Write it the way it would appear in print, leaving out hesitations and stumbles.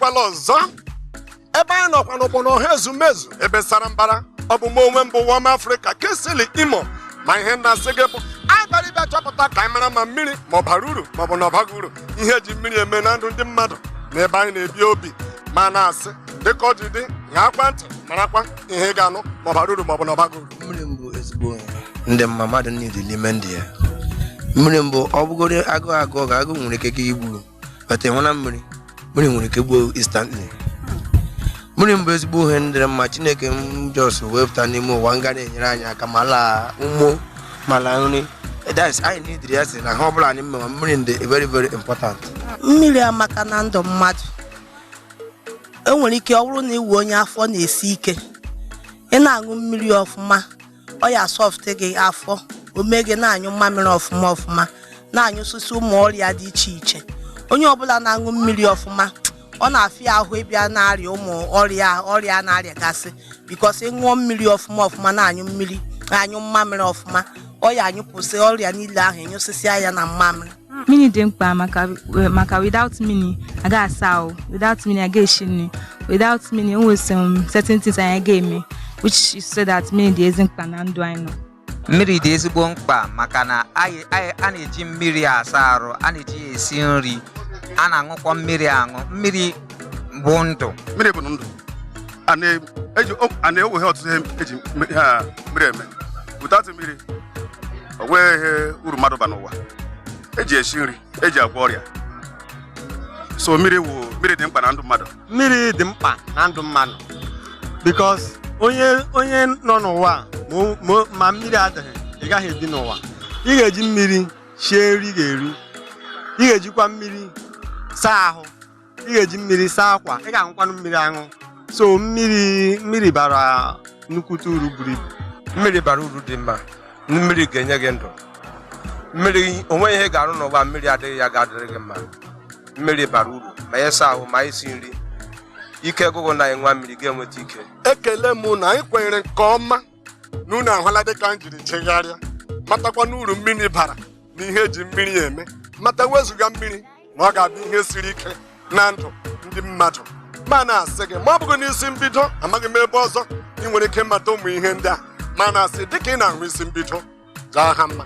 abịakwala ọzọ ebe anyị nọkwa n'ụkpụrụ ọha ezumezu ebe sara mbara ọ bụ m onwe mbụ Warm Africa kesili Imo ma ihe na-asị gị bụ anyị bara ịbịa chọpụta ka anyị mara ma mmiri ma ọ bara uru ma ọ bụ na ọ baghị uru ihe ji mmiri eme na ndụ ndị mmadụ na ebe anyị na-ebi obi ma na-asị dịka ọ ji dị ṅaa ntị marakwa ihe ga-anụ ma ọ bara uru ma ọ bụ na ọ baghị uru. Mmiri mbụ ezigbo ndị mmadụ niile n'ime ndị ya. Mmiri mbụ ọ bụgoro agụ ga agụ nwere ike igbu bata ịhụ na mmiri nwere ike gbuo instantly. Mmiri mbụ ezigbo ihe ndị mma Chineke m jos wepụta n'ime ụwa nga na-enyere anyị aka ma laa ụmụ ma laa nri. Anyị need ya sị na ha ọbụla anyị mmewa mmiri dị very very important. Mmiri amaka na ndụ mmadụ. Enwere ike ọ bụrụ na iwu onye afọ na-esi ike ị na-aṅụ mmiri ọfụma ọ ya soft gị afọ o mee gị na-anyụ mmamịrị ọfụma na-anyụsịsị ụmụ ọrịa dị iche iche. Onye ọbụla na-aṅụ mmiri ọfụma ọ na-afịa ahụ ịbịa na-arịa ụmụ ọrịa na-arịagasị bikos ịṅụọ mmiri ọfụma na-anyụ mmiri anyụ mmamịrị ọfụma ọ ya anyụpụsị ọrịa niile ahụ enyụsịsịa ya na mmamịrị. Mmiri dị mkpa maka without mmiri aga asa ahụ, without mmiri aga esi nri, without mmiri enwere certain things anyị ga-eme which is so that mmiri dị ezi mkpa na ndụ anyị nọ. Mmiri dị ezigbo mkpa maka na a na-eji mmiri asa arụ, a na-eji ya esi nri, a na-aṅụkwa mmiri aṅụ. Mmiri bụ ndụ. Mmiri bụ ndụ. A na-eweghe ọtụtụ ihe eji mmiri eme. Without mmiri o nweghị uru mmadụ ba n'ụwa. Eji esi nri, eji agwọ ọrịa. So mmiri dị mkpa na ndụ mmadụ. Mmiri dị mkpa na ndụ mmadụ because onye nọ n'ụwa ma mmiri adịghị ị gaghị ebi n'ụwa. Ị ga-eji mmiri sie nri ga-eri, ị ga-ejikwa mmiri saa ahụ, ị ga-eji mmiri saa akwa, ị ga-aṅụkwanụ mmiri aṅụ. So mmiri bara nnukwute uru buru ibu. Mmiri bara uru dị mma. Mmiri ga-enye gị ndụ. Mmiri onwe ihe ga-arụ n'ụwa mmiri adịghị ya ga-adịrị gị mma. Mmiri bara uru ma ịsa ahụ ma isi nri. Ike gụgụ na ịnwa mmiri ga-enweta ike. Ekele m na anyị kwenyere nke ọma na unu ahụla dịka m jiri chegharịa matakwa n'uru mmiri bara na ihe eji mmiri eme mata wezuga mmiri na ọ ga-abụ ihe siri ike na ndụ ndị mmadụ. Ma na-asị gị ma ọ bụghị n'isi mbido amaghị m ebe ọzọ ị nwere ike mata ụmụ ihe ndị a ma na-asị dịka ị na-ahụ isi mbido jaa ha mma.